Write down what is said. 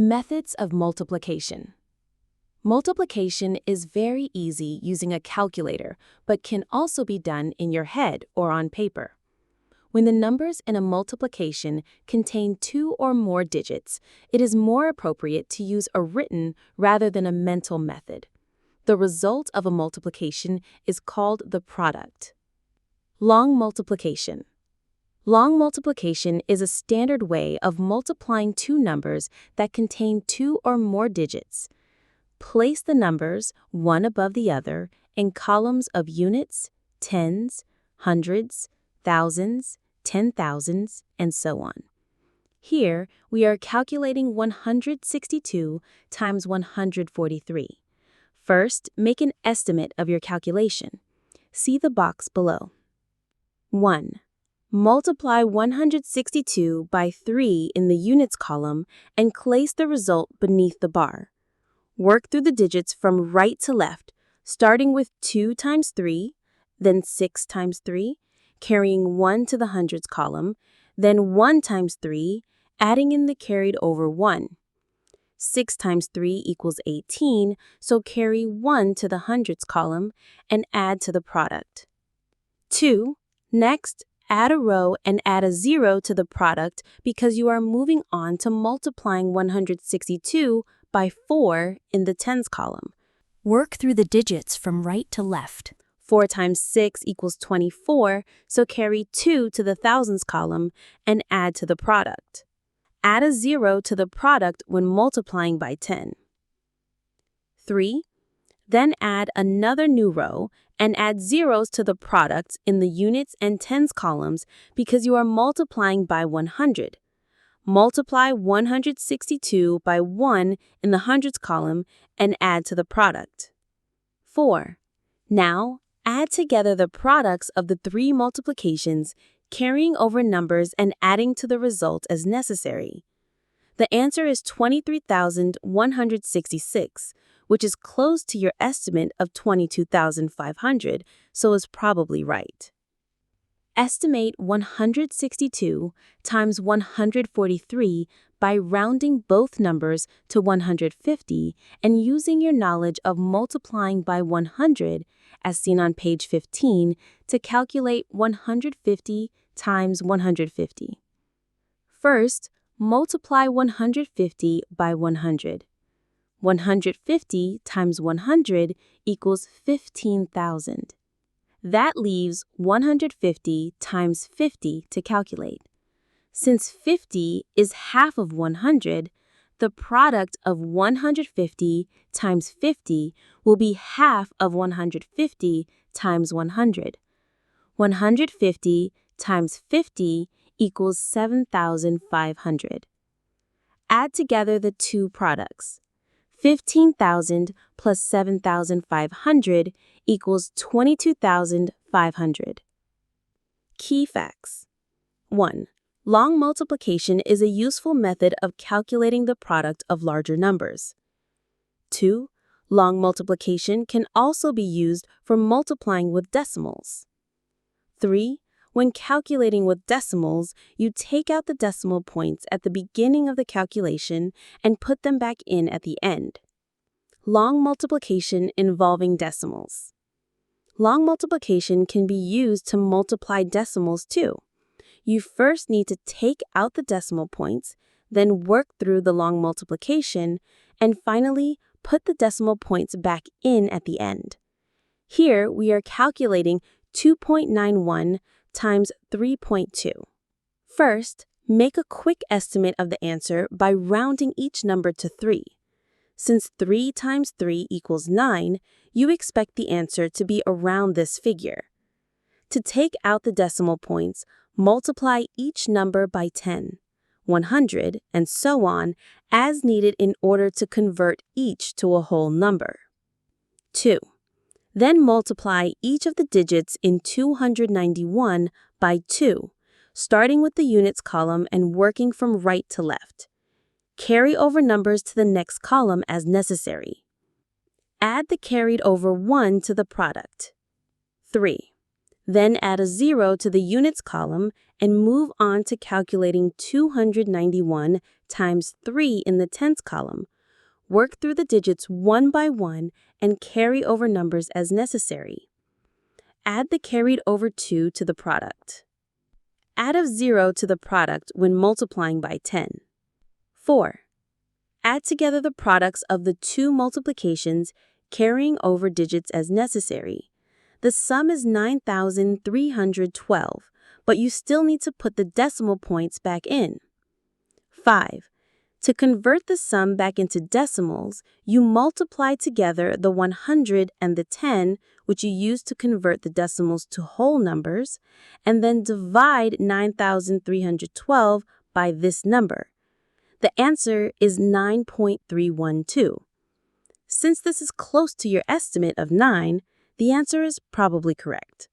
Methods of multiplication. Multiplication is very easy using a calculator, but can also be done in your head or on paper. When the numbers in a multiplication contain two or more digits, it is more appropriate to use a written rather than a mental method. The result of a multiplication is called the product. Long multiplication. Long multiplication is a standard way of multiplying two numbers that contain two or more digits. Place the numbers, one above the other, in columns of units, tens, hundreds, thousands, 10,000s, and so on. Here, we are calculating 162 times 143. First, make an estimate of your calculation. See the box below. 1. Multiply 162 by 3 in the units column and place the result beneath the bar. Work through the digits from right to left, starting with 2 times 3, then 6 times 3, carrying 1 to the hundreds column, then 1 times 3, adding in the carried over 1. 6 times 3 equals 18, so carry 1 to the hundreds column and add to the product. 2. Next, add a row and add a 0 to the product because you are moving on to multiplying 162 by 4 in the tens column. Work through the digits from right to left. 4 times 6 equals 24, so carry 2 to the thousands column and add to the product. Add a 0 to the product when multiplying by 10. 3. Then add another new row and add zeros to the products in the units and tens columns because you are multiplying by 100. Multiply 162 by 1 in the hundreds column and add to the product. 4. Now, add together the products of the three multiplications, carrying over numbers and adding to the result as necessary. The answer is 23,166, which is close to your estimate of 22,500, so is probably right. Estimate 162 times 143 by rounding both numbers to 150 and using your knowledge of multiplying by 100, as seen on page 15, to calculate 150 times 150. First, multiply 150 by 100. 150 times 100 equals 15,000. That leaves 150 times 50 to calculate. Since 50 is half of 100, the product of 150 times 50 will be half of 150 times 100. 150 times 50 equals 7,500. Add together the two products. 15,000 plus 7,500 equals 22,500. Key facts. 1. Long multiplication is a useful method of calculating the product of larger numbers. 2. Long multiplication can also be used for multiplying with decimals. 3. When calculating with decimals, you take out the decimal points at the beginning of the calculation and put them back in at the end. Long multiplication involving decimals. Long multiplication can be used to multiply decimals too. You first need to take out the decimal points, then work through the long multiplication, and finally put the decimal points back in at the end. Here we are calculating 2.91 times 3.2. First, make a quick estimate of the answer by rounding each number to 3. Since 3 times 3 equals 9, you expect the answer to be around this figure. To take out the decimal points, multiply each number by 10, 100, and so on as needed in order to convert each to a whole number. 2. Then multiply each of the digits in 291 by 2, starting with the units column and working from right to left. Carry over numbers to the next column as necessary. Add the carried over 1 to the product. 3. Then add a 0 to the units column and move on to calculating 291 times 3 in the tens column. Work through the digits one by one and carry over numbers as necessary. Add the carried over 2 to the product. Add a 0 to the product when multiplying by 10. 4. Add together the products of the two multiplications, carrying over digits as necessary. The sum is 9,312, but you still need to put the decimal points back in. 5. To convert the sum back into decimals, you multiply together the 100 and the 10, which you use to convert the decimals to whole numbers, and then divide 9,312 by this number. The answer is 9.312. Since this is close to your estimate of 9, the answer is probably correct.